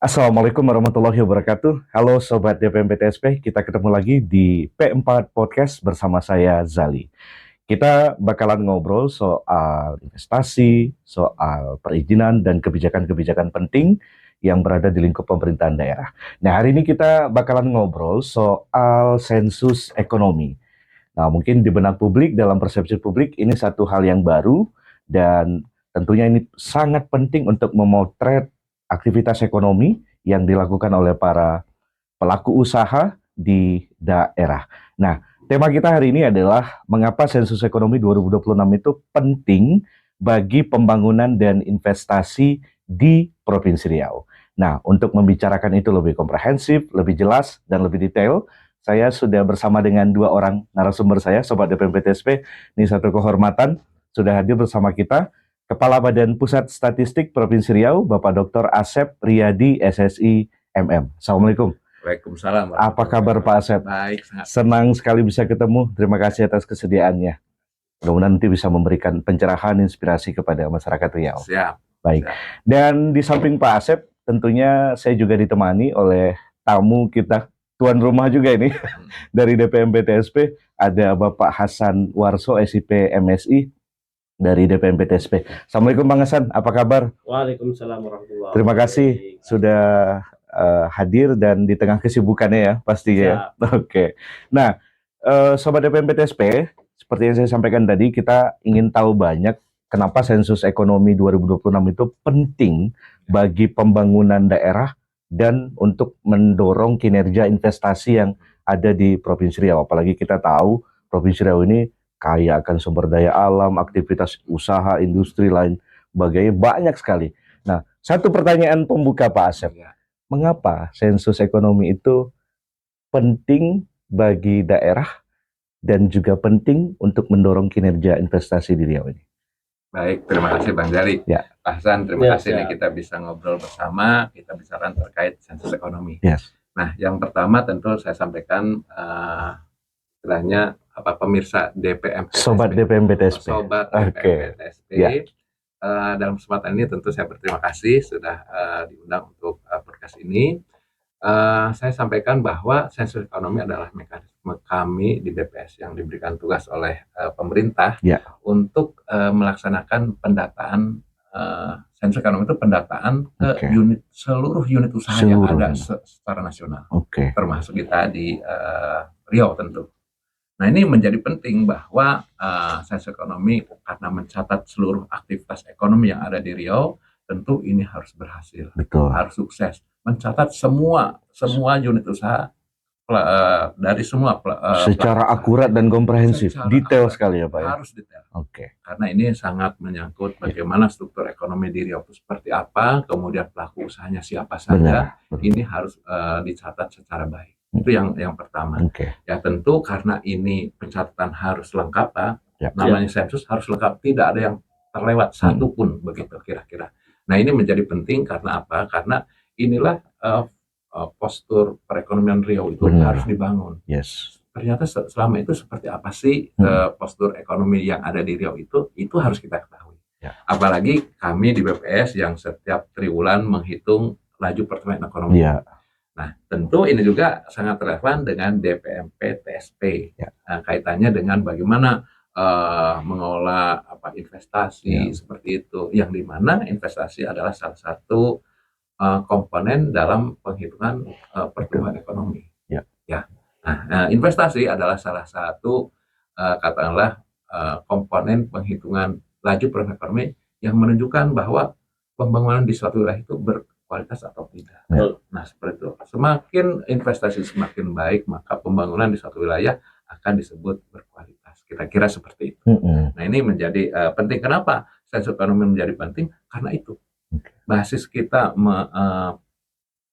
Assalamualaikum warahmatullahi wabarakatuh. Halo Sobat DPM PTSP, kita ketemu lagi di P4 Podcast bersama saya Zali. Kita bakalan ngobrol soal investasi, soal perizinan dan kebijakan-kebijakan penting yang berada di lingkup pemerintahan daerah. Nah, hari ini kita bakalan ngobrol soal sensus ekonomi. Nah, mungkin di benak publik, dalam persepsi publik, ini satu hal yang baru dan tentunya ini sangat penting untuk memotret aktivitas ekonomi yang dilakukan oleh para pelaku usaha di daerah. Nah, tema kita hari ini adalah mengapa sensus ekonomi 2026 itu penting bagi pembangunan dan investasi di Provinsi Riau. Nah, untuk membicarakan itu lebih komprehensif, lebih jelas, dan lebih detail, saya sudah bersama dengan dua orang narasumber saya, Sobat DPM PTSP. Ini satu kehormatan, sudah hadir bersama kita, Kepala Badan Pusat Statistik Provinsi Riau, Bapak Dr. Asep Riyadi, SSI MM. Assalamualaikum. Waalaikumsalam. Apa kabar Pak Asep? Baik, sangat. Senang sekali bisa ketemu. Terima kasih atas kesediaannya. Mudah-mudahan nanti bisa memberikan pencerahan, inspirasi kepada masyarakat Riau. Siap. Baik. Siap. Dan di samping Pak Asep, tentunya saya juga ditemani oleh tamu kita, tuan rumah juga ini, dari DPM PTSP, ada Bapak Hasan Warso, SIP MSI, dari DPM PTSP. Assalamualaikum Bang Hasan, apa kabar? Waalaikumsalam warahmatullahi wabarakatuh. Terima kasih sudah hadir dan di tengah kesibukannya ya pastinya ya. Oke. Nah, Sobat DPM PTSP, seperti yang saya sampaikan tadi, kita ingin tahu banyak kenapa sensus ekonomi 2026 itu penting bagi pembangunan daerah dan untuk mendorong kinerja investasi yang ada di Provinsi Riau. Apalagi kita tahu Provinsi Riau ini kaya akan sumber daya alam, aktivitas usaha, industri lain sebagainya banyak sekali. Nah, satu pertanyaan pembuka Pak Asep. Mengapa sensus ekonomi itu penting bagi daerah dan juga penting untuk mendorong kinerja investasi di Riau ini? Baik, terima kasih Bang Jali. Ya. Pak Hasan, terima kasih nih siap. kita bisa ngobrol bersama, kita bicarakan terkait sensus ekonomi. Yes. Nah, yang pertama tentu saya sampaikan istilahnya pemirsa DPM PTSP. Sobat DPM PTSP. Sobat DPM PTSP. Ya. Dalam kesempatan ini tentu saya berterima kasih sudah diundang untuk podcast ini. Saya sampaikan bahwa sensus ekonomi adalah mekanisme kami di BPS yang diberikan tugas oleh pemerintah untuk melaksanakan pendataan. Sensus ekonomi itu pendataan ke seluruh unit usaha yang ada secara nasional, termasuk kita di Riau tentu. Nah, ini menjadi penting bahwa sensus ekonomi karena mencatat seluruh aktivitas ekonomi yang ada di Riau, tentu ini harus berhasil, harus sukses, mencatat semua unit usaha dari semua secara akurat dan komprehensif, detail sekali ya Pak. Harus detail. Karena ini sangat menyangkut bagaimana struktur ekonomi di Riau itu seperti apa, kemudian pelaku usahanya siapa saja, ini harus dicatat secara baik. Itu yang pertama. Ya tentu karena ini pencatatan harus lengkap, namanya sensus harus lengkap, tidak ada yang terlewat satu pun begitu kira-kira. Nah, ini menjadi penting karena apa? Karena inilah postur perekonomian Riau itu harus dibangun. Ternyata selama itu seperti apa sih postur ekonomi yang ada di Riau itu harus kita ketahui. Apalagi kami di BPS yang setiap triwulan menghitung laju pertumbuhan ekonomi. Nah, tentu ini juga sangat relevan dengan DPM PTSP. Kaitannya dengan bagaimana mengelola investasi seperti itu, yang dimana investasi adalah salah satu komponen dalam penghitungan pertumbuhan ekonomi. Nah, investasi adalah salah satu katakanlah komponen penghitungan laju pertumbuhan ekonomi yang menunjukkan bahwa pembangunan di suatu wilayah itu berkualitas atau tidak. Nah, seperti itu. Semakin investasi semakin baik, maka pembangunan di suatu wilayah akan disebut berkualitas. Kira-kira seperti itu. Nah, ini menjadi penting. Kenapa sensus ekonomi menjadi penting? Karena itu basis kita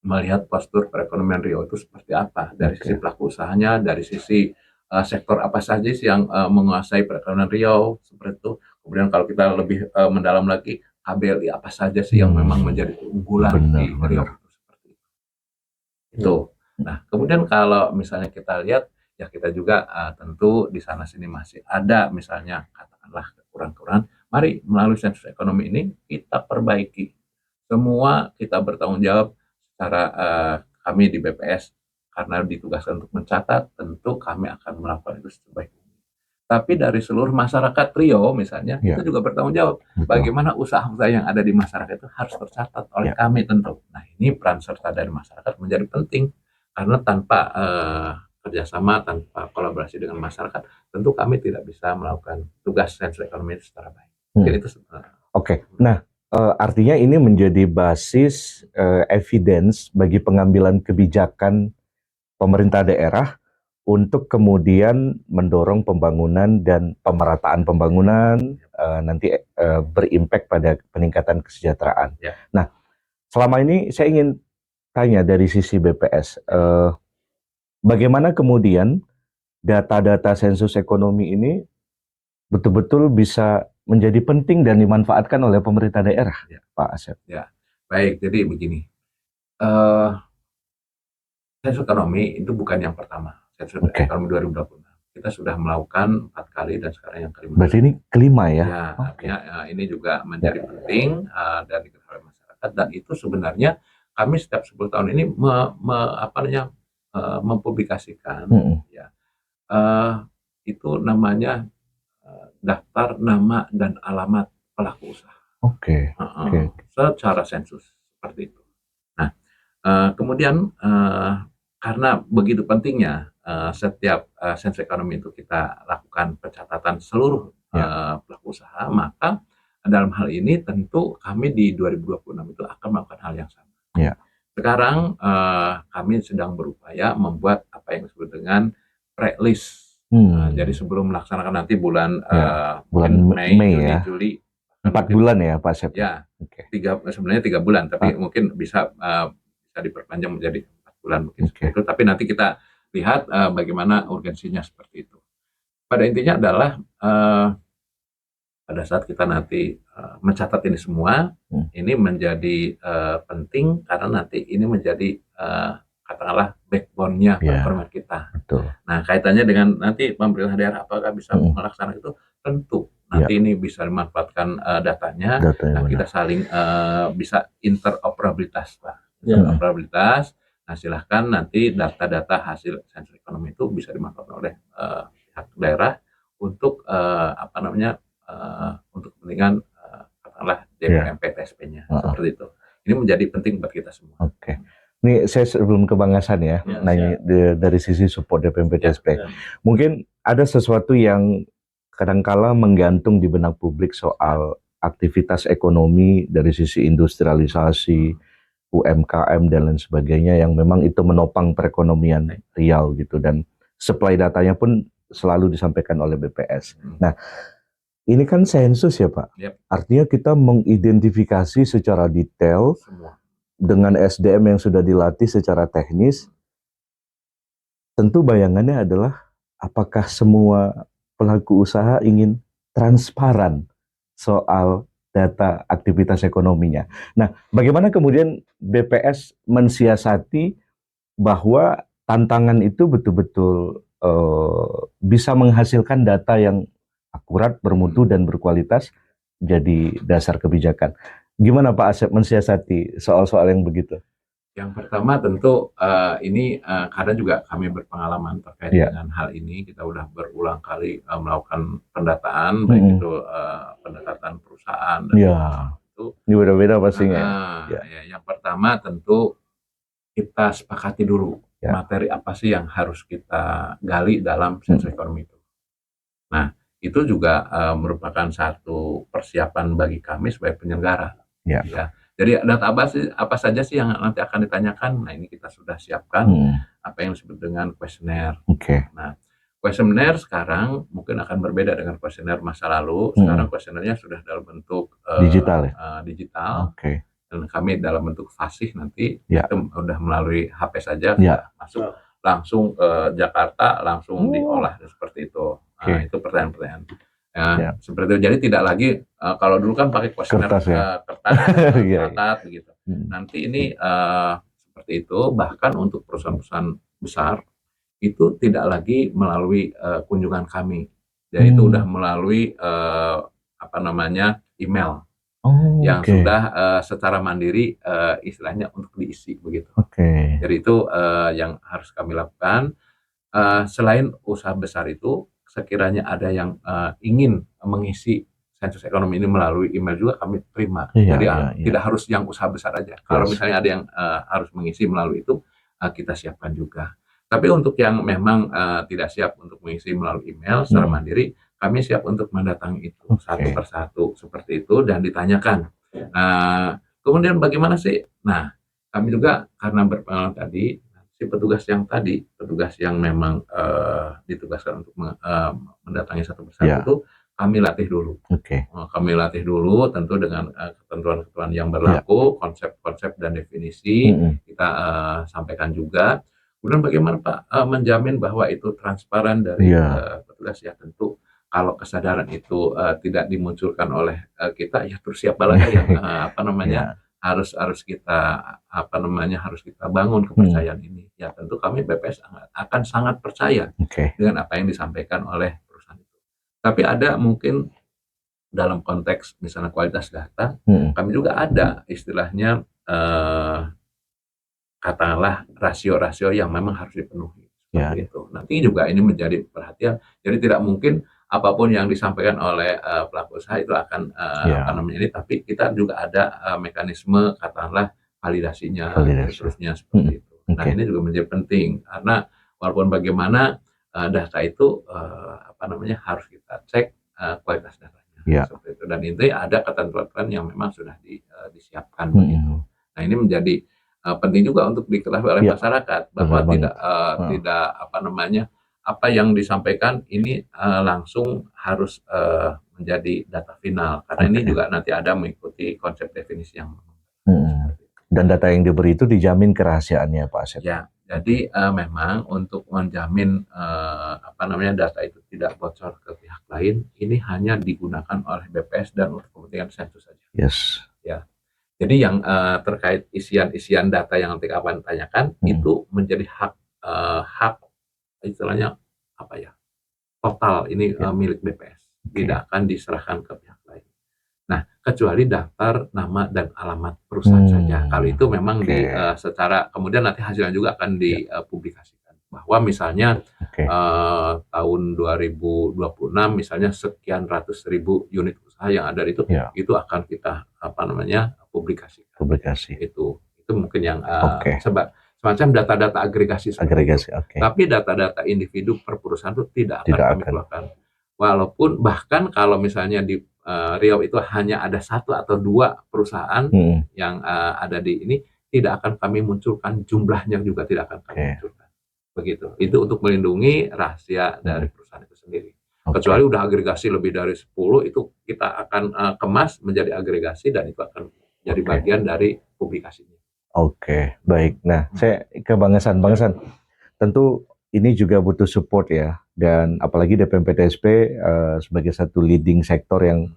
melihat postur perekonomian Riau itu seperti apa dari sisi pelaku usahanya, dari sisi sektor apa saja sih yang menguasai perekonomian Riau seperti itu. Kemudian kalau kita lebih mendalam lagi, KBLI apa saja sih yang memang menjadi keunggulan di Riau seperti itu. Nah, kemudian kalau misalnya kita lihat, ya kita juga tentu di sana sini masih ada misalnya katakanlah kekurangan-kekurangan. Mari melalui sensus ekonomi ini kita perbaiki. Semua kita bertanggung jawab secara kami di BPS karena ditugaskan untuk mencatat, tentu kami akan melakukan itu sebaik mungkin. Tapi dari seluruh masyarakat Riau misalnya, Ya. itu juga bertanggung jawab. Betul. Bagaimana usaha-usaha yang ada di masyarakat itu harus tercatat oleh kami tentu. Nah, ini peran serta dari masyarakat menjadi penting. Karena tanpa kerjasama, tanpa kolaborasi dengan masyarakat, tentu kami tidak bisa melakukan tugas sensus ekonomi secara baik. Mungkin itu Oke. Nah, artinya ini menjadi basis evidence bagi pengambilan kebijakan pemerintah daerah untuk kemudian mendorong pembangunan dan pemerataan pembangunan, nanti berimpact pada peningkatan kesejahteraan. Ya. Nah, selama ini saya ingin tanya dari sisi BPS, bagaimana kemudian data-data sensus ekonomi ini betul-betul bisa menjadi penting dan dimanfaatkan oleh pemerintah daerah, Ya. Pak Asep? Ya, baik. Jadi begini, sensus ekonomi itu bukan yang pertama. Sensus ekonomi 2026. Kita sudah melakukan 4 kali dan sekarang yang kelima. Berarti ini kelima ya? Ya, artinya ini juga menjadi penting dan diketahui masyarakat, dan itu sebenarnya kami setiap 10 tahun ini mempublikasikan ya. Itu namanya daftar nama dan alamat pelaku usaha. Secara sensus seperti itu. Nah, kemudian karena begitu pentingnya setiap sensus ekonomi itu kita lakukan pencatatan seluruh pelaku usaha, maka dalam hal ini tentu kami di 2026 itu akan melakukan hal yang sama. Sekarang kami sedang berupaya membuat apa yang disebut dengan pre-list. Jadi sebelum melaksanakan nanti bulan Mei, Juni, Juli. 4 bulan ya Pak Asep? Ya, sebenarnya 3 bulan, tapi mungkin bisa diperpanjang menjadi 4 bulan mungkin seperti itu. Tapi nanti kita lihat bagaimana urgensinya seperti itu. Pada intinya adalah pada saat kita nanti mencatat ini semua, ini menjadi penting karena nanti ini menjadi katakanlah backbone-nya perekonomian kita. Betul. Nah, kaitannya dengan nanti pemerintah daerah apakah bisa melaksanakan itu, tentu nanti ini bisa dimanfaatkan datanya, nah, kita saling bisa interoperabilitas, Pak. Interoperabilitas. Nah, silahkan nanti data-data hasil sensus ekonomi itu bisa dimanfaatkan oleh pihak daerah untuk untuk kepentingan katakanlah DPMP TSP-nya seperti itu. Ini menjadi penting buat kita semua. Ini saya sebelum ke Bang Hasan ya, nanya dari sisi support DPMP TSP. Mungkin ada sesuatu yang kadangkala menggantung di benak publik soal aktivitas ekonomi dari sisi industrialisasi, UMKM dan lain sebagainya yang memang itu menopang perekonomian Riau gitu, dan supply datanya pun selalu disampaikan oleh BPS. Nah, ini kan sensus ya Pak, artinya kita mengidentifikasi secara detail semua dengan SDM yang sudah dilatih secara teknis. Tentu bayangannya adalah apakah semua pelaku usaha ingin transparan soal data aktivitas ekonominya. Nah, bagaimana kemudian BPS mensiasati bahwa tantangan itu betul-betul bisa menghasilkan data yang akurat, bermutu, dan berkualitas jadi dasar kebijakan. Gimana Pak Asep mensiasati soal-soal yang begitu? Yang pertama tentu ini karena juga kami berpengalaman terkait dengan hal ini. Kita udah berulang kali melakukan pendataan, baik itu pendekatan perusahaan dan itu. Ini beda-beda pastinya. Yang pertama tentu kita sepakati dulu materi apa sih yang harus kita gali dalam sensus ekonomi itu. Nah, itu juga merupakan satu persiapan bagi kami sebagai penyelenggara. Jadi data apa saja sih yang nanti akan ditanyakan? Nah, ini kita sudah siapkan apa yang disebut dengan kuesioner. Nah, kuesioner sekarang mungkin akan berbeda dengan kuesioner masa lalu. Sekarang kuesionernya sudah dalam bentuk digital. Dan kami dalam bentuk fasih nanti itu udah melalui HP saja masuk langsung ke Jakarta, langsung diolah seperti itu. Nah, itu pertanyaan-pertanyaan. Seperti itu. Jadi tidak lagi kalau dulu kan pakai kuesioner kertas begitu. Nanti ini seperti itu. Bahkan untuk perusahaan-perusahaan besar itu tidak lagi melalui kunjungan kami. Jadi itu udah melalui email. yang Oke. sudah secara mandiri istilahnya untuk diisi begitu. Oke. Jadi itu yang harus kami lakukan. Selain usaha besar itu, sekiranya ada yang ingin mengisi sensus ekonomi ini melalui email juga kami terima. Iya, Jadi iya, iya. tidak harus yang usaha besar aja. Kalau Yes. misalnya ada yang harus mengisi melalui itu, kita siapkan juga. Tapi untuk yang memang tidak siap untuk mengisi melalui email secara mandiri, kami siap untuk mendatangi itu satu Oke. persatu seperti itu dan ditanyakan. Kemudian bagaimana sih? Nah, kami juga karena berpengalaman tadi, si petugas yang memang ditugaskan untuk mendatangi satu persatu Ya. itu kami latih dulu. Oke. Kami latih dulu tentu dengan ketentuan-ketentuan yang berlaku, konsep-konsep dan definisi kita sampaikan juga. Kemudian bagaimana Pak menjamin bahwa itu transparan dari petugas ya tentu kalau kesadaran itu tidak dimunculkan oleh kita ya terus siapa lagi yang harus kita harus kita bangun kepercayaan ini. Ya tentu kami BPS akan sangat percaya dengan apa yang disampaikan oleh perusahaan itu. Tapi ada mungkin dalam konteks misalnya kualitas data, kami juga ada istilahnya katakanlah rasio-rasio yang memang harus dipenuhi seperti itu. Nanti juga ini menjadi perhatian. Jadi tidak mungkin apapun yang disampaikan oleh pelaku usaha itu akan tapi kita juga ada mekanisme katakanlah validasinya dan seterusnya seperti itu. Nah ini juga menjadi penting karena walaupun bagaimana data itu harus kita cek kualitas datanya seperti itu. Dan itu ada ketentuan yang memang sudah disiapkan begitu. Nah ini menjadi penting juga untuk diketahui oleh masyarakat bahwa tidak apa yang disampaikan ini langsung harus menjadi data final karena ini juga nanti ada mengikuti konsep definisi yang dan data yang diberi itu dijamin kerahasiaannya Pak Asep. Ya, jadi memang untuk menjamin data itu tidak bocor ke pihak lain ini hanya digunakan oleh BPS dan untuk kepentingan sensus saja. Yes. Ya. Jadi yang terkait isian data yang nanti kawan tanyakan itu menjadi hak istilahnya total ini milik BPS, tidak akan diserahkan ke pihak lain. Nah kecuali daftar nama dan alamat perusahaan saja. Kalau itu memang secara kemudian nanti hasilnya juga akan dipublikasikan bahwa misalnya tahun 2026 misalnya sekian ratus ribu unit usaha yang ada itu akan kita publikasi. Itu mungkin yang semacam data-data agregasi. Tapi data-data individu per perusahaan itu tidak akan kami keluarkan. Walaupun bahkan kalau misalnya di Riau itu hanya ada 1 atau 2 perusahaan yang ada di ini, tidak akan kami munculkan, jumlahnya juga tidak akan kami munculkan. Begitu. Itu untuk melindungi rahasia dari perusahaan itu sendiri. Kecuali udah agregasi lebih dari 10, itu kita akan kemas menjadi agregasi dan itu akan jadi bagian dari publikasinya. Oke, baik. Nah, saya ke Bang Hasan. Tentu ini juga butuh support ya, dan apalagi DPMPTSP sebagai satu leading sektor yang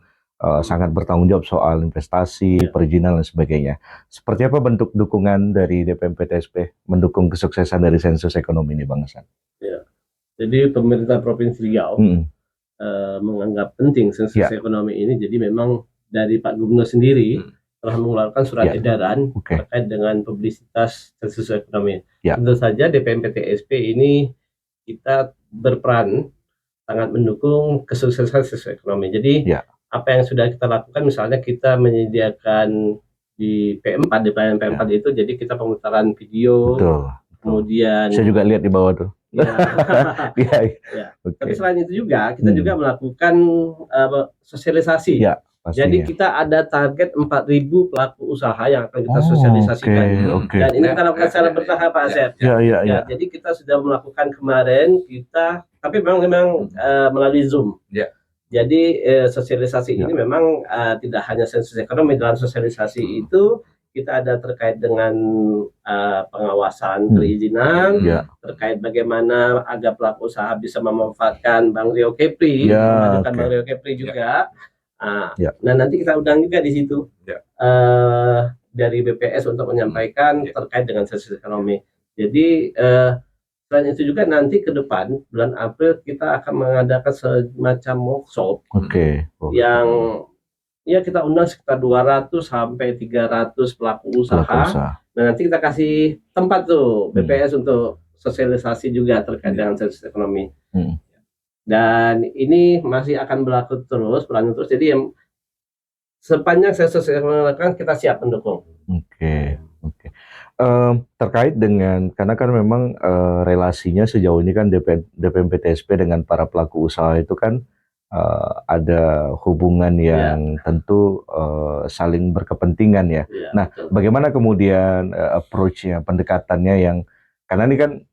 sangat bertanggung jawab soal investasi, perizinan dan sebagainya. Seperti apa bentuk dukungan dari DPMPTSP mendukung kesuksesan dari sensus ekonomi ini, Bang Hasan? Ya, jadi pemerintah Provinsi Riau menganggap penting sensus ekonomi ini. Jadi memang dari Pak Gubernur sendiri telah mengeluarkan surat edaran terkait dengan publisitas sensus ekonomi. Tentu saja DPMPTSP ini kita berperan sangat mendukung kesuksesan sensus ekonomi. Jadi apa yang sudah kita lakukan, misalnya kita menyediakan di P4, di pelayanan P4 itu, jadi kita pemutaran video. Kemudian saya juga lihat di bawah tuh. Tapi selain itu juga kita juga melakukan sosialisasi. Jadi kita ada target 4.000 pelaku usaha yang akan kita sosialisasikan. Dan ini kita lakukan secara bertahap Pak Asep. Jadi kita sudah melakukan kemarin tapi memang melalui Zoom. Jadi sosialisasi ini memang tidak hanya sensus ekonomi. Dalam sosialisasi itu kita ada terkait dengan pengawasan perizinan, terkait bagaimana agar pelaku usaha bisa memanfaatkan Bank Riau Kepri, memajukan Bank Riau Kepri juga. Nah nanti kita undang juga di situ dari BPS untuk menyampaikan terkait dengan sensus ekonomi. Jadi selain itu juga nanti ke depan bulan April kita akan mengadakan semacam workshop ya kita undang sekitar 200 sampai 300 pelaku usaha. Nah, nanti kita kasih tempat tuh BPS untuk sosialisasi juga terkait dengan sensus ekonomi. Dan ini masih akan berlanjut terus. Jadi yang sepanjang sensus ekonomi kan kita siap mendukung. Oke. Terkait dengan, karena kan memang relasinya sejauh ini kan DPMP-TSP dengan para pelaku usaha itu kan ada hubungan yang tentu saling berkepentingan ya. Nah, betul. Bagaimana kemudian approach-nya, pendekatannya yang, karena ini kan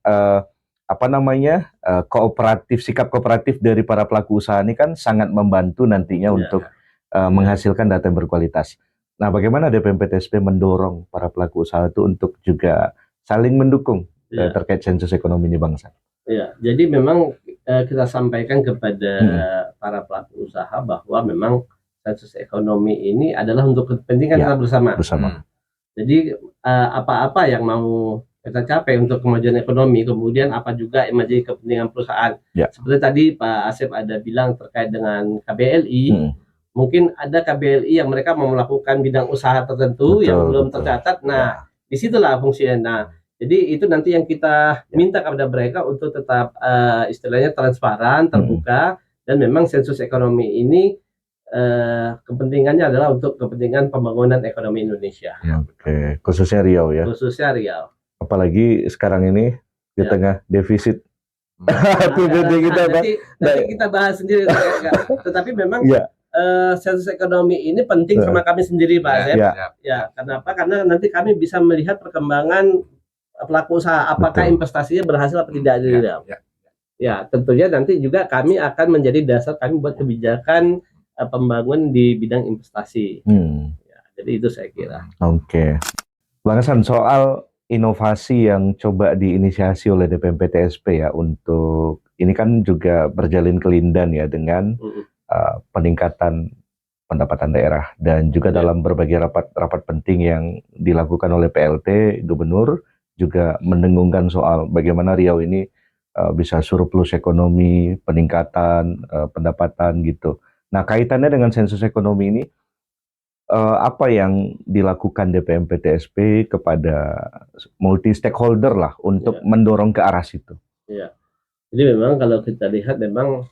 kooperatif, sikap kooperatif dari para pelaku usaha ini kan sangat membantu nantinya untuk menghasilkan data yang berkualitas. Nah, bagaimana DPMP-TSP mendorong para pelaku usaha itu untuk juga saling mendukung terkait sensus ekonomi ini, Bang San? Ya, jadi memang kita sampaikan kepada para pelaku usaha bahwa memang sensus ekonomi ini adalah untuk kepentingan kita bersama. Jadi apa-apa yang mau kita capai untuk kemajuan ekonomi, kemudian apa juga yang menjadi kepentingan perusahaan. Seperti tadi Pak Asep ada bilang terkait dengan KBLI, mungkin ada KBLI yang mereka mau melakukan bidang usaha tertentu yang belum tercatat. Nah, disitulah fungsinya. Nah, jadi itu nanti yang kita minta kepada mereka untuk tetap istilahnya transparan, terbuka, dan memang sensus ekonomi ini kepentingannya adalah untuk kepentingan pembangunan ekonomi Indonesia. Oke, khususnya Riau ya. Khususnya Riau. Apalagi sekarang ini di tengah defisit. Nanti kita bahas sendiri. Tetapi memang sensus ekonomi ini penting sama kami sendiri, Pak Asep. Ya, kenapa? Karena nanti kami bisa melihat perkembangan pelaku usaha, apakah investasinya berhasil atau tidak di Riau. Ya, tentunya nanti juga kami akan menjadi dasar kami buat kebijakan pembangunan di bidang investasi. Ya, jadi itu saya kira. Oke. Bang Hasan, soal inovasi yang coba diinisiasi oleh DPMP-TSP ya, untuk ini kan juga berjalin kelindan ya dengan peningkatan pendapatan daerah, dan juga dalam berbagai rapat penting yang dilakukan oleh PLT Gubernur juga mendengungkan soal bagaimana Riau ini bisa surplus ekonomi, peningkatan pendapatan gitu. Nah, kaitannya dengan sensus ekonomi ini, apa yang dilakukan DPMP-TSP kepada multi stakeholder lah untuk mendorong ke arah situ? Iya. Jadi memang kalau kita lihat memang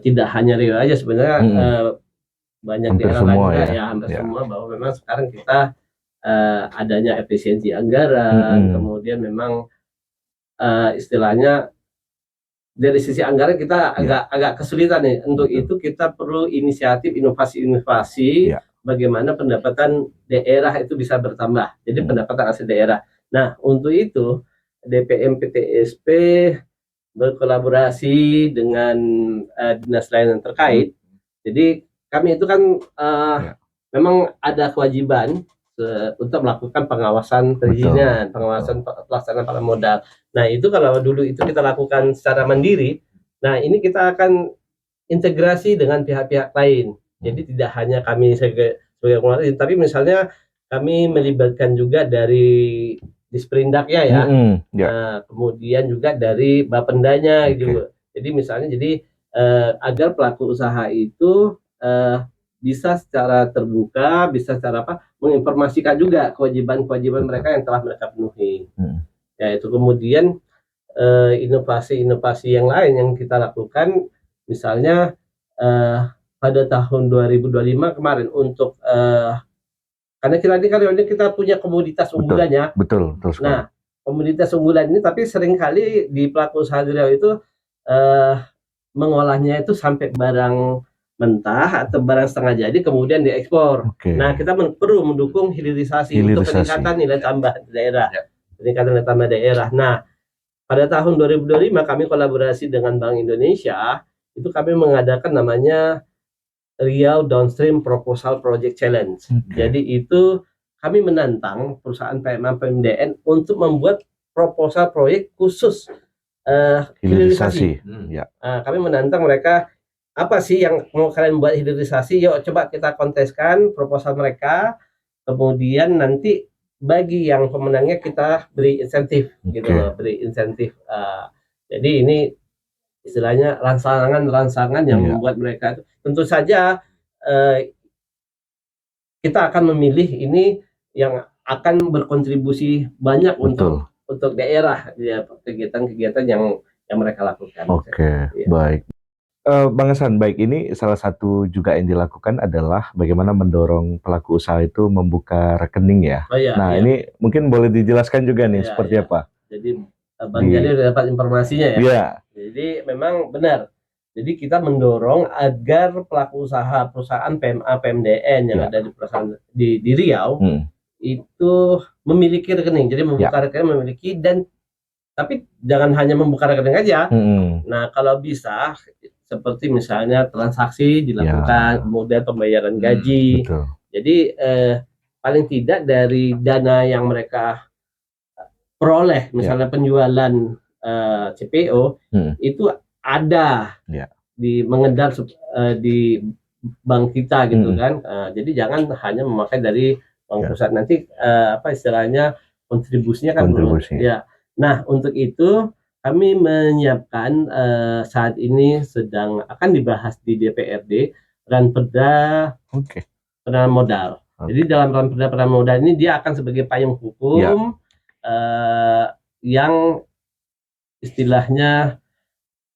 tidak hanya Riau aja sebenarnya, banyak hampir daerah semua lain hampir semua, bahwa memang sekarang kita adanya efisiensi anggaran, kemudian memang istilahnya dari sisi anggaran kita agak kesulitan nih. Untuk itu kita perlu inisiatif inovasi-inovasi bagaimana pendapatan daerah itu bisa bertambah. Jadi pendapatan asli daerah. Nah, untuk itu DPMP-TSP berkolaborasi dengan dinas lain yang terkait. Jadi kami itu kan memang ada kewajiban untuk melakukan pengawasan perizinan, pengawasan pelaksanaan pasar modal. Nah, itu kalau dulu itu kita lakukan secara mandiri, nah ini kita akan integrasi dengan pihak-pihak lain. Jadi tidak hanya kami sebagai pengelola, tapi misalnya kami melibatkan juga dari Disperindaknya ya. Nah, kemudian juga dari Bapendanya gitu. Jadi misalnya agar pelaku usaha itu bisa secara terbuka, bisa secara menginformasikan juga kewajiban-kewajiban mereka yang telah mereka penuhi. Yaitu kemudian inovasi-inovasi yang lain yang kita lakukan, misalnya pada tahun 2025 kemarin untuk karena kita punya komoditas unggulannya. Betul. Nah, komoditas unggulan ini tapi seringkali di pelaku usaha di Riau itu mengolahnya itu sampai barang mentah atau barang setengah jadi kemudian diekspor. Nah, kita perlu mendukung hilirisasi untuk peningkatan nilai tambah daerah. Peningkatan nilai tambah daerah. Nah, pada tahun 2025 kami kolaborasi dengan Bank Indonesia, itu kami mengadakan namanya Riau Downstream Proposal Project Challenge. Jadi itu kami menantang perusahaan PMDN untuk membuat proposal proyek khusus hilirisasi. Kami menantang mereka, apa sih yang mau kalian buat hilirisasi? Yuk coba kita konteskan proposal mereka. Kemudian nanti bagi yang pemenangnya kita beri insentif, beri insentif. Jadi ini istilahnya rangsangan yang membuat mereka tentu saja kita akan memilih ini yang akan berkontribusi banyak untuk daerah ya, kegiatan-kegiatan yang mereka lakukan. Oke, ya. Baik. Bang Hasan, baik, ini salah satu juga yang dilakukan adalah bagaimana mendorong pelaku usaha itu membuka rekening ya. Nah, ini mungkin boleh dijelaskan juga nih seperti apa. Jadi Bang Jali udah dapat informasinya ya. Iya. Jadi memang benar. Jadi kita mendorong agar pelaku usaha perusahaan PMA PMDN yang ada di perusahaan di Riau itu memiliki rekening. Jadi membuka rekening memiliki, dan tapi jangan hanya membuka rekening aja. Nah, kalau bisa seperti misalnya transaksi dilakukan, kemudian pembayaran gaji. Jadi paling tidak dari dana yang mereka peroleh, misalnya penjualan CPO itu ada di mengedar di bank kita gitu kan. Jadi jangan hanya memakai dari bank pusat, nanti apa istilahnya kontribusinya kan ya. Nah, untuk itu kami menyiapkan saat ini sedang akan dibahas di DPRD Ranperda penanaman modal. Jadi dalam Ranperda penanaman modal ini dia akan sebagai payung hukum yang istilahnya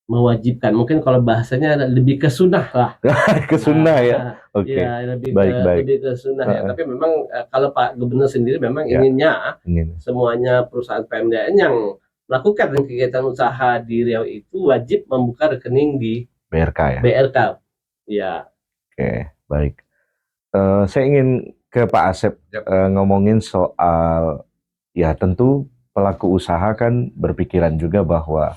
mewajibkan, mungkin kalau bahasanya lebih ke sunnah lah. Ke sunnah ya. Ya, lebih ke sunnah ya. Tapi memang kalau Pak Gubernur sendiri memang inginnya semuanya perusahaan PMDN yang melakukan kegiatan usaha di Riau itu wajib membuka rekening di BRK ya. BRK. Ya. Oke, baik. Saya ingin ke Pak Asep ngomongin soal ya, tentu pelaku usaha kan berpikiran juga bahwa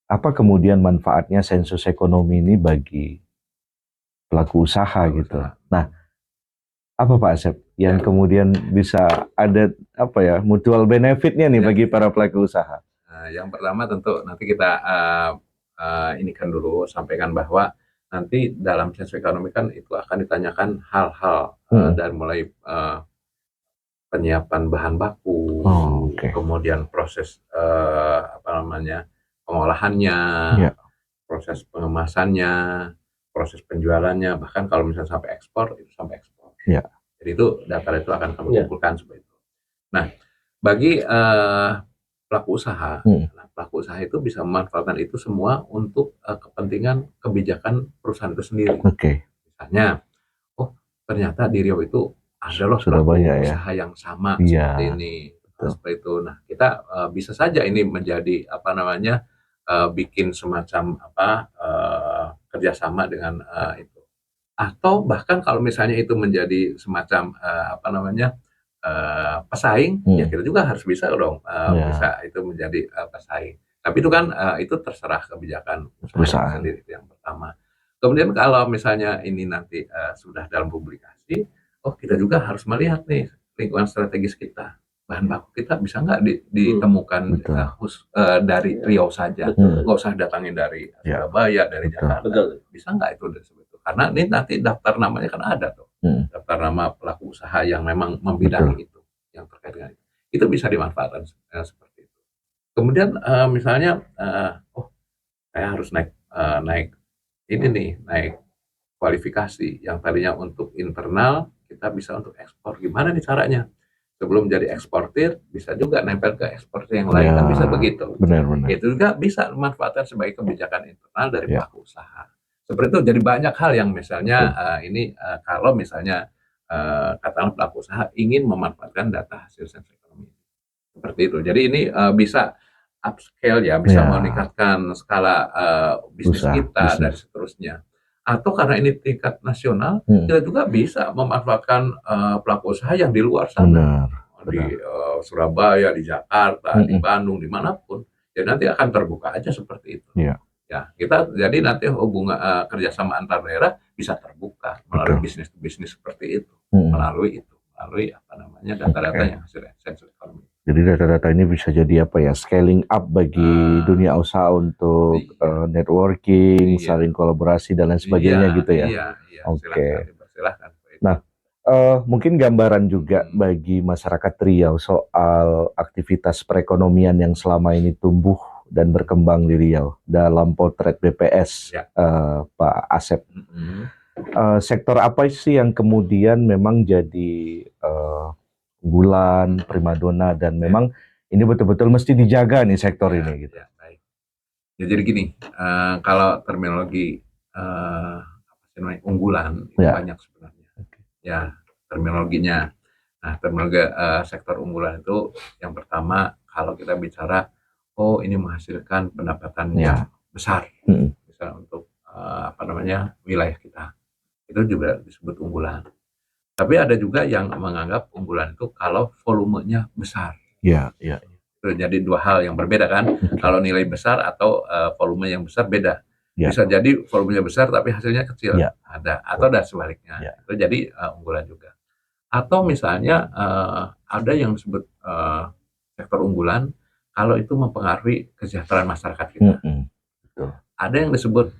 apa kemudian manfaatnya sensus ekonomi ini bagi pelaku usaha gitu. Nah, apa Pak Asep yang kemudian bisa ada apa ya, mutual benefitnya nih bagi para pelaku usaha? Yang pertama tentu nanti kita inikan dulu, sampaikan bahwa nanti dalam sensus ekonomi kan itu akan ditanyakan hal-hal dari mulai penyiapan bahan baku, kemudian proses pengolahannya, proses pengemasannya, proses penjualannya, bahkan kalau misalnya sampai ekspor, itu sampai ekspor. Jadi itu data itu akan kami kumpulkan seperti itu. Nah, bagi pelaku usaha, pelaku usaha itu bisa memanfaatkan itu semua untuk kepentingan kebijakan perusahaan itu sendiri. Misalnya, ternyata di Riau itu ada loh pelaku usaha yang sama seperti ini. Seperti itu. Nah, kita bisa saja ini menjadi bikin semacam kerjasama dengan itu. Atau bahkan kalau misalnya itu menjadi semacam pesaing, ya kita juga harus bisa dong bisa itu menjadi pesaing. Tapi itu kan itu terserah kebijakan perusahaan sendiri, itu yang pertama. Kemudian kalau misalnya ini nanti sudah dalam publikasi, kita juga harus melihat nih lingkungan strategis kita. Bahan baku kita bisa nggak ditemukan dari Riau saja, nggak usah datangin dari Surabaya, dari Jakarta. Bisa nggak itu dari situ? Karena ini nanti daftar namanya kan ada tuh, daftar nama pelaku usaha yang memang membidangi itu, yang terkait dengan itu bisa dimanfaatkan seperti itu. Kemudian misalnya, saya harus naik ini nih, naik kualifikasi yang tadinya untuk internal, kita bisa untuk ekspor. Gimana nih caranya? Sebelum jadi eksportir, bisa juga nempel ke eksportir yang lain, kan bisa begitu. Benar. Itu juga bisa dimanfaatkan sebagai kebijakan internal dari pelaku usaha. Seperti itu, jadi banyak hal yang misalnya kalau misalnya katakanlah pelaku usaha ingin memanfaatkan data hasil sensus ekonomi. Seperti itu. Jadi ini bisa upscale ya, bisa meningkatkan skala bisnis kita dan seterusnya. Atau karena ini tingkat nasional, kita juga bisa memanfaatkan pelaku usaha yang di luar sana, di Surabaya, di Jakarta, di Bandung, dimanapun. Jadi nanti akan terbuka aja seperti itu. Ya, kita jadi nanti hubungan kerjasama antar daerah bisa terbuka melalui bisnis seperti itu, melalui data-data yang hasil sensus ekonomi. Jadi data-data ini bisa jadi apa ya, scaling up bagi dunia usaha untuk networking, saling kolaborasi dan lain sebagainya gitu ya. Silahkan. Nah, mungkin gambaran juga bagi masyarakat Riau soal aktivitas perekonomian yang selama ini tumbuh dan berkembang di Riau dalam potret BPS, Pak Asep. sektor apa sih yang kemudian memang jadi unggulan, primadona, dan memang ini betul-betul mesti dijaga nih sektor ini gitu. Ya, baik. Ya, jadi gini, kalau terminologi apa sih namanya, unggulan itu banyak sebenarnya. Ya, terminologinya. Nah, terminologi sektor unggulan itu yang pertama kalau kita bicara, oh ini menghasilkan pendapatan yang besar, misalnya untuk apa namanya, wilayah kita, itu juga disebut unggulan. Tapi ada juga yang menganggap unggulan itu kalau volumenya besar. Iya. Jadi dua hal yang berbeda kan. Kalau nilai besar atau volume yang besar beda. Bisa jadi volumenya besar tapi hasilnya kecil. Ada, atau dan sebaliknya. Itu jadi unggulan juga. Atau misalnya ada yang disebut sektor unggulan kalau itu mempengaruhi kesejahteraan masyarakat kita. Ada yang disebut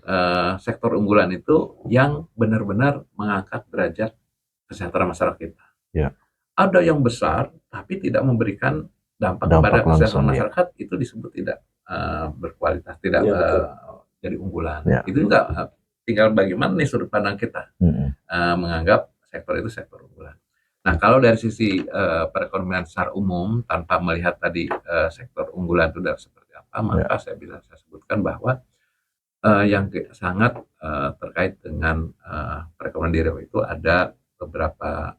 sektor unggulan itu yang benar-benar mengangkat derajat kesejahteraan masyarakat kita. Ada yang besar tapi tidak memberikan dampak kepada kesehatan masyarakat, itu disebut tidak berkualitas, tidak jadi unggulan. Itu juga tinggal bagaimana nih sudut pandang kita menganggap sektor itu sektor unggulan. Nah, kalau dari sisi perekonomian secara umum tanpa melihat tadi sektor unggulan itu seperti apa, maka saya sebutkan bahwa yang sangat terkait dengan perekonomian di Riau itu ada beberapa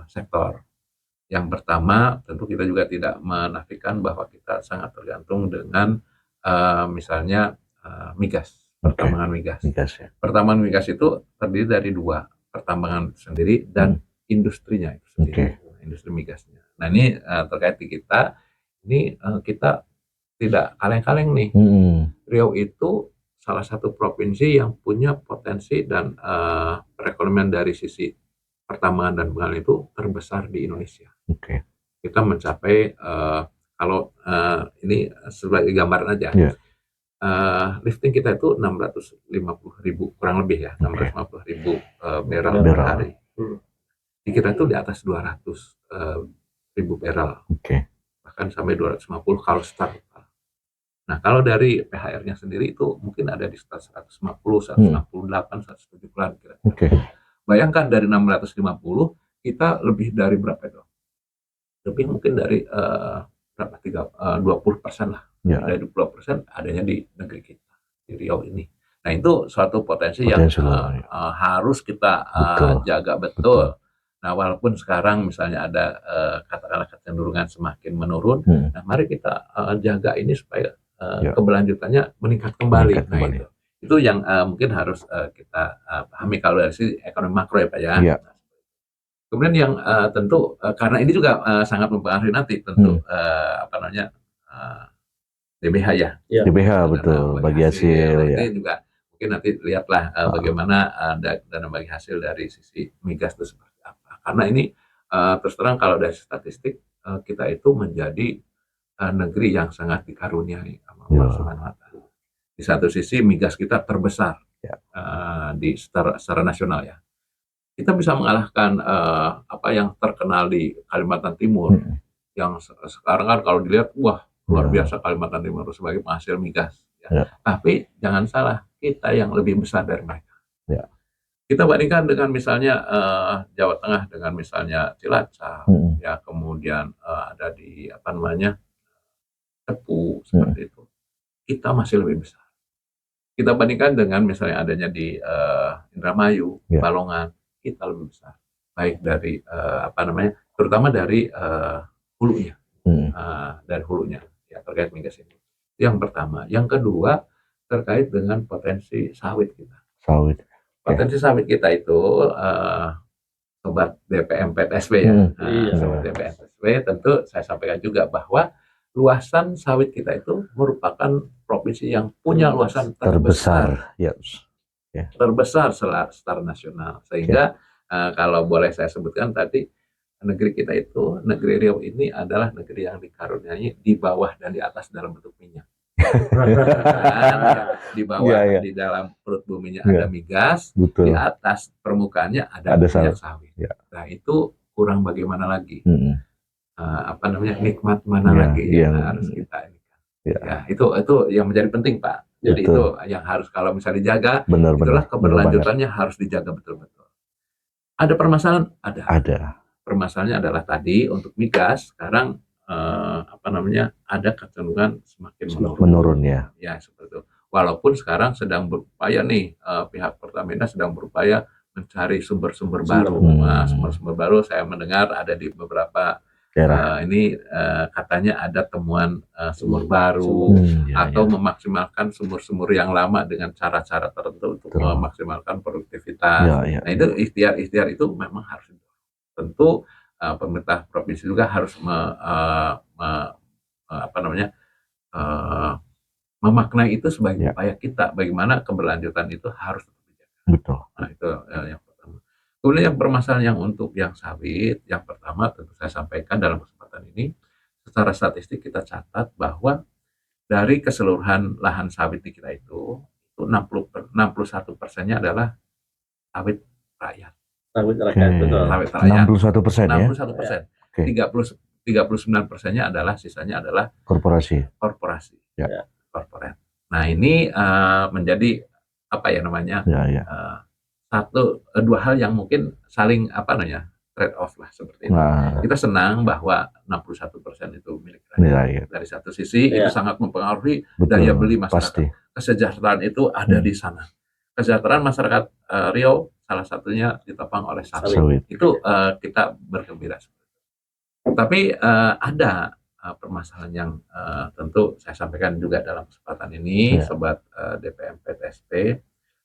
sektor. Yang pertama, tentu kita juga tidak menafikan bahwa kita sangat tergantung dengan misalnya migas, pertambangan migas. Pertambangan migas itu terdiri dari dua, pertambangan sendiri dan industrinya itu sendiri, industri migasnya. Nah, ini terkait di kita, ini kita tidak kaleng-kaleng nih. Riau itu salah satu provinsi yang punya potensi dan perekonomian dari sisi pertambangan dan pengembangan itu terbesar di Indonesia. Kita mencapai kalau ini sebagai gambaran aja, lifting kita itu 650.000 kurang lebih ya, 650.000 barrel per hari. Di kita itu di atas 200.000 barrel, bahkan sampai 250 kalau start. Nah, kalau dari PHR-nya sendiri itu mungkin ada di sekitar 150, 168, 170-an kira-kira. Bayangkan dari 650 kita lebih dari berapa itu? Lebih mungkin dari berapa 20% lah. Dari 20% adanya di negeri kita, di Riau ini. Nah, itu suatu potensi yang harus kita jaga betul. Nah, walaupun sekarang misalnya ada katakanlah kecenderungan semakin menurun, nah mari kita jaga ini supaya keberlanjutannya meningkat kembali. Nah, itu yang mungkin harus kita pahami kalau dari sisi ekonomi makro ya Pak ya. Kemudian yang tentu karena ini juga sangat mempengaruhi nanti tentu apa namanya DBH ya. DBH betul, bagi hasil. Nanti juga mungkin nanti lihatlah bagaimana dana bagi hasil dari sisi migas itu seperti apa. Karena ini terus terang kalau dari statistik kita itu menjadi negeri yang sangat dikaruniai sama Allah Subhanahu wa Ta'ala. Di satu sisi migas kita terbesar di secara nasional ya. Kita bisa mengalahkan apa yang terkenal di Kalimantan Timur yang sekarang kan kalau dilihat wah luar biasa Kalimantan Timur sebagai penghasil migas. Tapi jangan salah, kita yang lebih besar dari mereka. Kita bandingkan dengan misalnya Jawa Tengah dengan misalnya Cilacap, ya kemudian ada di apa namanya Tepu seperti itu. Kita masih lebih besar. Kita bandingkan dengan misalnya adanya di Indramayu, Balongan, kita lebih besar. Baik dari apa namanya, terutama dari hulunya, dari hulunya ya terkait migas ini. Yang pertama, yang kedua terkait dengan potensi sawit kita. Potensi sawit kita itu sobat DPM PTSB ya, sobat DPM PTSB tentu saya sampaikan juga bahwa luasan sawit kita itu merupakan provinsi yang punya luasan terbesar, terbesar secara nasional. Sehingga kalau boleh saya sebutkan tadi, negeri kita itu, negeri Riau ini adalah negeri yang dikaruniai di bawah dan di atas dalam bentuk minyak. Di bawah di dalam perut buminya ada migas, di atas permukaannya ada minyak sawit. Nah, itu kurang bagaimana lagi? Apa namanya, nikmat mana lagi yang harus kita ini? Ya, itu yang menjadi penting Pak. Jadi itu yang harus kalau misalnya dijaga, itulah keberlanjutannya harus dijaga betul-betul. Ada permasalahan? Ada. Permasalahannya adalah tadi untuk migas sekarang ada kecenderungan semakin menurun ya. Ya seperti itu. Walaupun sekarang sedang berupaya nih pihak Pertamina sedang berupaya mencari sumber-sumber baru. Sumber-sumber baru saya mendengar ada di beberapa ini katanya ada temuan sumber baru atau memaksimalkan sumber-sumber yang lama dengan cara-cara tertentu untuk memaksimalkan produktivitas. Nah itu ikhtiar itu memang harus tentu pemerintah provinsi juga harus memaknai itu sebagai upaya kita bagaimana keberlanjutan itu harus dijaga. Betul. Nah itu yang pertama. Kemudian yang permasalahan yang untuk yang sawit, yang pertama tentu saya sampaikan dalam kesempatan ini, secara statistik kita catat bahwa dari keseluruhan lahan sawit di kita itu 61%-nya adalah sawit rakyat. Sawit rakyat, betul. Sawit rakyat. 61% ya? 61%. 39%-nya adalah sisanya adalah korporasi. Ya. Korporat. Nah ini menjadi apa ya namanya? Dua hal yang mungkin saling trade off lah seperti itu. Kita senang bahwa 61% itu milik rakyat. Dari satu sisi itu sangat mempengaruhi daya beli masyarakat. Kesejahteraan itu ada di sana. Kesejahteraan masyarakat Riau salah satunya ditopang oleh sawit. Itu kita bergembira. Tapi ada permasalahan yang tentu saya sampaikan juga dalam kesempatan ini, sobat DPMP TSP,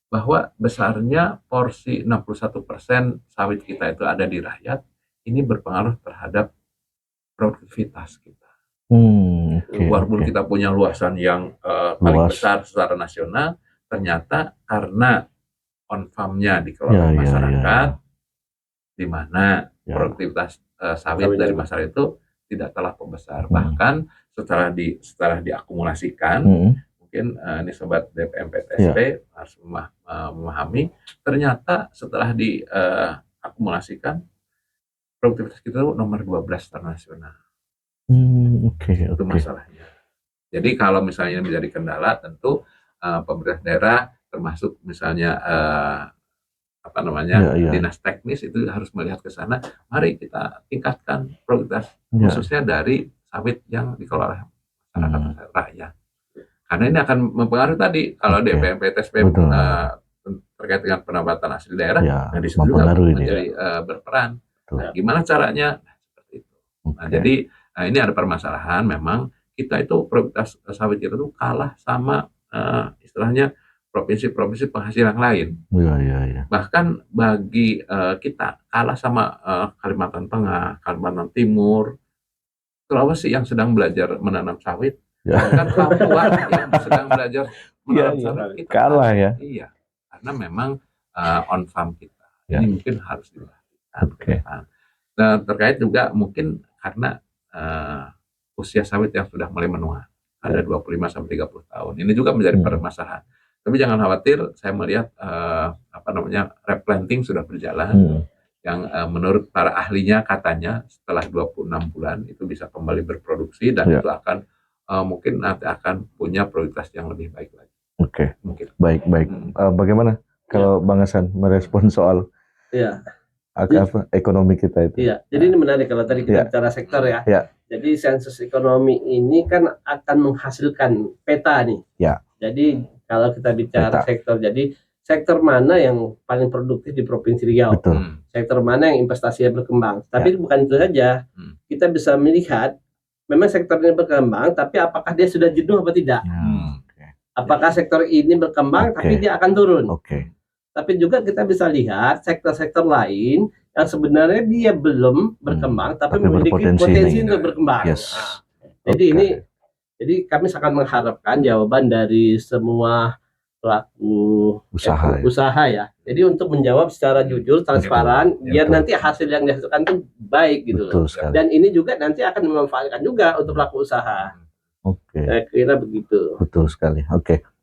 bahwa besarnya porsi 61% sawit kita itu ada di rakyat, ini berpengaruh terhadap produktivitas kita. Walaupun kita punya luasan yang paling besar secara nasional, ternyata karena on farm-nya dikelola masyarakat, di mana produktivitas sawit dari masyarakat itu tidak terlalu besar. Bahkan setelah diakumulasikan, mungkin ini sobat DPMP TSP harus memahami, ternyata setelah diakumulasikan produktivitas kita itu nomor 12 internasional. Itu masalahnya. Jadi kalau misalnya menjadi kendala, tentu pemerintah daerah termasuk misalnya dinas teknis itu harus melihat ke sana. Mari kita tingkatkan produktivitas khususnya dari sawit yang dikelola masyarakat rakyat. Karena ini akan mempengaruhi tadi kalau DPMP TSP terkait dengan pendapatan asli daerah, yang di situ juga menjadi berperan. Nah, gimana caranya? Nah, seperti itu. Nah, jadi ini ada permasalahan. Memang kita itu produktivitas sawit kita itu kalah sama istilahnya provinsi-provinsi penghasil yang lain. Bahkan bagi kita kalah sama Kalimantan Tengah, Kalimantan Timur, Sulawesi yang sedang belajar menanam sawit, bahkan Papua yang sedang belajar menanam sawit, kita kalah ya. Iya, karena memang on farm kita. Ini mungkin harus diperhatikan. Nah, terkait juga mungkin karena usia sawit yang sudah mulai menua, ada 25-30 tahun. Ini juga menjadi permasalahan. Tapi jangan khawatir, saya melihat replanting sudah berjalan. Yang menurut para ahlinya katanya setelah 26 bulan itu bisa kembali berproduksi dan itu akan mungkin nanti akan punya prioritas yang lebih baik lagi. Mungkin. Baik. Bagaimana kalau Bang Hasan merespon soal ekonomi kita itu? Iya, jadi ini menarik kalau tadi kita bicara sektor ya. Jadi sensus ekonomi ini kan akan menghasilkan peta nih. Jadi kalau kita bicara sektor, jadi sektor mana yang paling produktif di Provinsi Riau, sektor mana yang investasinya berkembang. Tapi bukan itu saja, kita bisa melihat memang sektor ini berkembang, tapi apakah dia sudah jenuh atau tidak? Apakah sektor ini berkembang, tapi dia akan turun? Tapi juga kita bisa lihat sektor-sektor lain yang sebenarnya dia belum berkembang, tapi memiliki potensi untuk berkembang. Jadi kami sangat mengharapkan jawaban dari semua pelaku usaha ya. Jadi untuk menjawab secara jujur, transparan, biar nanti hasil yang dihasilkan itu baik gitu loh. Dan ini juga nanti akan memanfaatkan juga untuk pelaku usaha. Saya kira begitu. Betul sekali.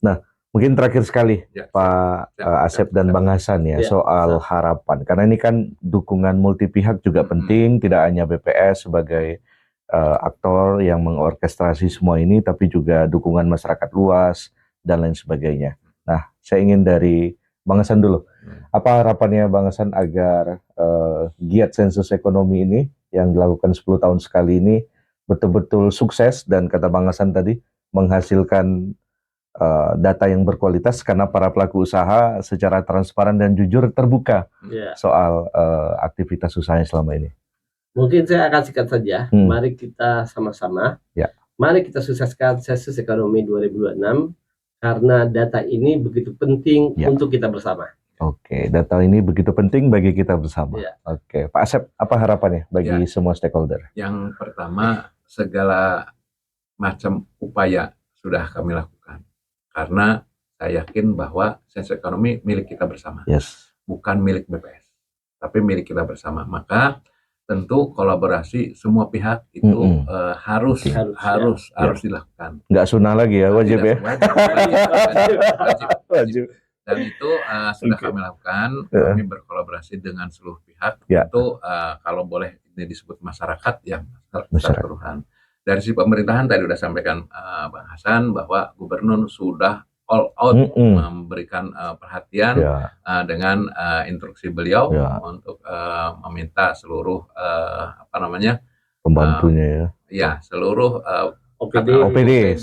Nah, mungkin terakhir sekali Pak Asep dan Bang Hasan soal harapan. Karena ini kan dukungan multi pihak juga penting, tidak hanya BPS sebagai aktor yang mengorkestrasi semua ini, tapi juga dukungan masyarakat luas, dan lain sebagainya. Nah, saya ingin dari Bang Hasan dulu. Apa harapannya Bang Hasan agar giat sensus ekonomi ini yang dilakukan 10 tahun sekali ini betul-betul sukses dan kata Bang Hasan tadi menghasilkan data yang berkualitas karena para pelaku usaha secara transparan dan jujur terbuka soal aktivitas usahanya selama ini. Mungkin saya akan singkat saja. Mari kita sama-sama. Mari kita sukseskan sensus ekonomi 2026 karena data ini begitu penting untuk kita bersama. Oke, data ini begitu penting bagi kita bersama. Oke, Pak Asep, apa harapannya bagi semua stakeholder? Yang pertama, segala macam upaya sudah kami lakukan. Karena saya yakin bahwa sensus ekonomi milik kita bersama, bukan milik BPS, tapi milik kita bersama. Maka tentu kolaborasi semua pihak itu harus dilakukan. Nggak sunnah lagi ya, wajib ya. Wajib. Dan itu sudah kami lakukan. Kami berkolaborasi dengan seluruh pihak. Tentu kalau boleh ini disebut masyarakat yang keseluruhan. Dari sisi pemerintahan tadi sudah sampaikan Bang Hasan bahwa gubernur sudah all out memberikan perhatian dengan instruksi beliau untuk meminta seluruh pembantunya seluruh OPD,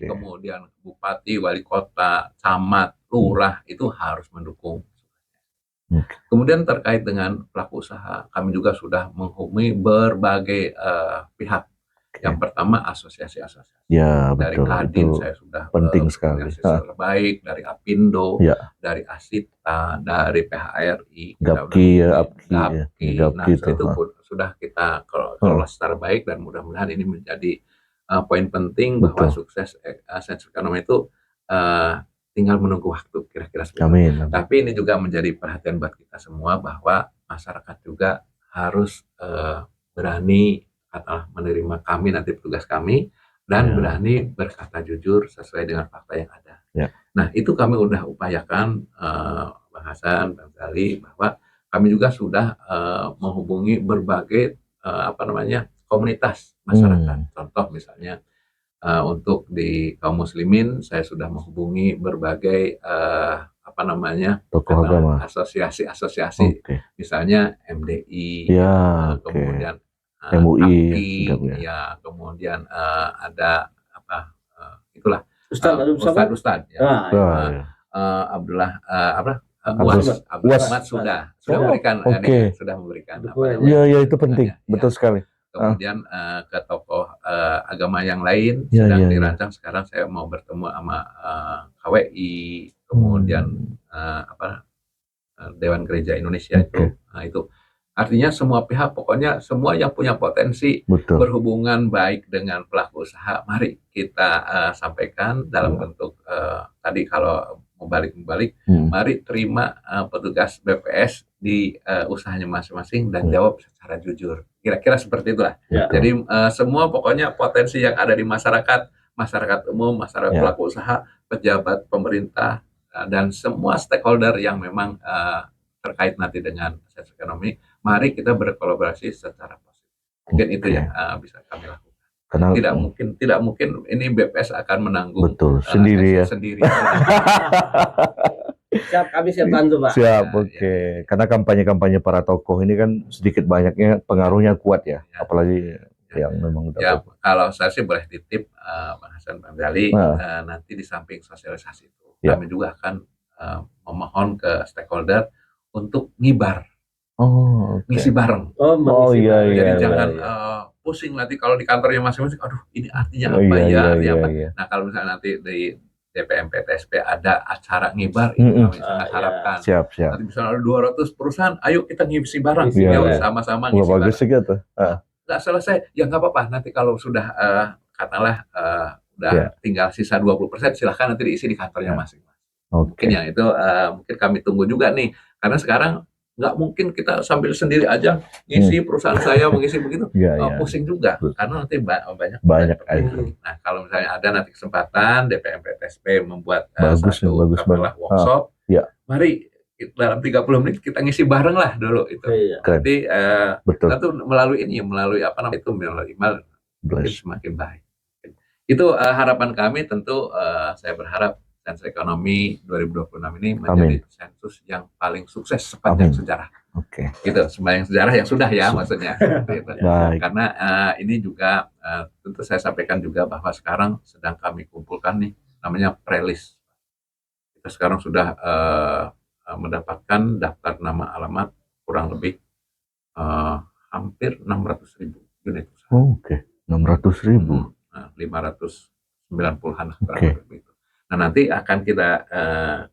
kemudian bupati, wali kota, camat, lurah itu harus mendukung. Kemudian terkait dengan pelaku usaha, kami juga sudah menghubungi berbagai pihak. Yang pertama asosiasi-asosiasi. Dari Kadin saya sudah penting sekali. Baik dari Apindo, dari Asita, dari PHRI, Gapki. Nah, itu pun sudah kita kelola secara baik dan mudah-mudahan ini menjadi poin penting bahwa sukses sensus ekonomi itu tinggal menunggu waktu kira-kira seperti itu. Tapi ini juga menjadi perhatian buat kita semua bahwa masyarakat juga harus berani menerima kami nanti petugas kami dan berani berkata jujur sesuai dengan fakta yang ada. Nah itu kami udah upayakan Bang Hasan, Bang Zali, bahwa kami juga sudah menghubungi berbagai komunitas masyarakat. Contoh misalnya untuk di kaum muslimin saya sudah menghubungi berbagai tokoh agama, asosiasi, misalnya MDI, kemudian MUI, kemudian ada itulah Ustadz Abdullah Muhammad sudah memberikan itu penting, betul sekali. Kemudian ke tokoh agama yang lain sedang dirancang sekarang saya mau bertemu sama KWI, kemudian Dewan Gereja Indonesia itu artinya semua pihak, pokoknya semua yang punya potensi berhubungan baik dengan pelaku usaha, mari kita sampaikan dalam bentuk tadi kalau membalik, mari terima petugas BPS di usahanya masing-masing dan jawab secara jujur. Kira-kira seperti itulah. Jadi semua pokoknya potensi yang ada di masyarakat umum, masyarakat pelaku usaha, pejabat pemerintah, dan semua stakeholder yang memang terkait nanti dengan sensus ekonomi, mari kita berkolaborasi secara positif. Mungkin itu yang bisa kami lakukan. Karena tidak mungkin ini BPS akan menanggung sendiri. Siap, kami siap bantu, Pak. Siap, oke. Karena kampanye-kampanye para tokoh ini kan sedikit banyaknya pengaruhnya kuat ya. Apalagi yang memang kalau saya sih boleh titip Bang Hasan, Bang Zali, nanti di samping sosialisasi itu kami juga akan memohon ke stakeholder untuk ngibar, ngisi bareng. Jadi jangan pusing nanti kalau di kantornya masing-masing. Aduh, ini artinya apa apa. Nah kalau misalnya nanti di DPMP TSP ada acara ngibar, itu kami sangat harapkan. Siap. Nanti misalnya ada 200 perusahaan, ayo kita ngisi bareng, sama-sama ngisi bareng. Bagus gitu. Nggak selesai, ya nggak apa-apa. Nanti kalau sudah katakanlah udah tinggal sisa 20%, silahkan nanti diisi di kantornya masing-masing. Mungkin yang itu mungkin kami tunggu juga nih, karena sekarang nggak mungkin kita sambil sendiri aja ngisi perusahaan saya mengisi begitu, pusing juga karena nanti banyak. Nah kalau misalnya ada nanti kesempatan DPMP TSP membuat satu workshop, mari dalam 30 menit kita ngisi bareng lah dulu itu. Nanti tentu melalui melalui email semakin baik. Itu harapan kami. Tentu saya berharap sensus ekonomi 2026 ini menjadi sensus yang paling sukses sepanjang sejarah. Gitu, sepanjang sejarah yang sudah ya maksudnya. Gitu. Karena ini juga tentu saya sampaikan juga bahwa sekarang sedang kami kumpulkan nih namanya pre-list. Kita sekarang sudah mendapatkan daftar nama alamat kurang lebih hampir 600.000 unit usaha. 600.000. 590-an begitu. Nah, nanti akan kita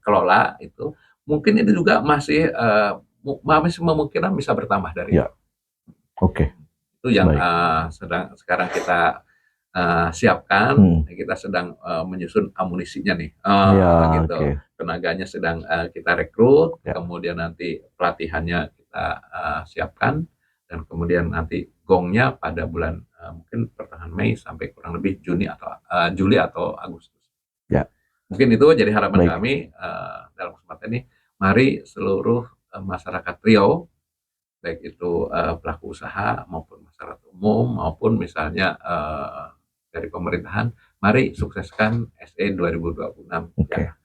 kelola itu. Mungkin itu juga masih memungkinkan bisa bertambah dari itu. Itu yang sekarang kita siapkan. Kita sedang menyusun amunisinya nih. Gitu. Tenaganya sedang kita rekrut, kemudian nanti pelatihannya kita siapkan, dan kemudian nanti gongnya pada bulan mungkin pertengahan Mei sampai kurang lebih Juli atau Agustus. Mungkin itu jadi harapan kami dalam kesempatan ini. Mari seluruh masyarakat Riau, baik itu pelaku usaha maupun masyarakat umum maupun misalnya dari pemerintahan, mari sukseskan SE 2026 yang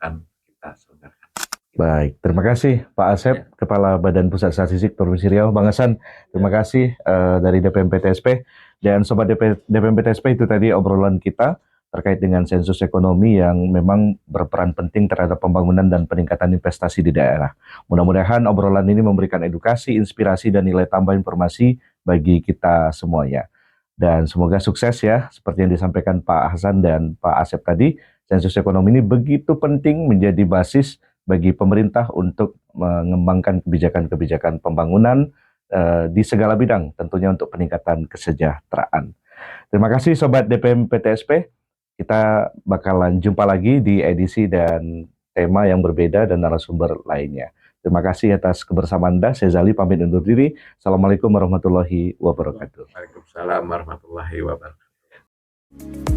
akan kita selenggarakan. Baik, terima kasih Pak Asep, Kepala Badan Pusat Statistik Provinsi Riau. Bang Hasan, terima kasih dari DPMP-TSP. Dan Sobat DPMP-TSP, itu tadi obrolan kita terkait dengan sensus ekonomi yang memang berperan penting terhadap pembangunan dan peningkatan investasi di daerah. Mudah-mudahan obrolan ini memberikan edukasi, inspirasi, dan nilai tambah informasi bagi kita semuanya. Dan semoga sukses ya, seperti yang disampaikan Pak Hasan dan Pak Asep tadi, sensus ekonomi ini begitu penting menjadi basis bagi pemerintah untuk mengembangkan kebijakan-kebijakan pembangunan di segala bidang, tentunya untuk peningkatan kesejahteraan. Terima kasih Sobat DPMP-TSP. Kita bakalan jumpa lagi di edisi dan tema yang berbeda dan narasumber lainnya. Terima kasih atas kebersamaan Anda. Saya Zali pamit undur diri. Assalamualaikum warahmatullahi wabarakatuh. Waalaikumsalam warahmatullahi wabarakatuh.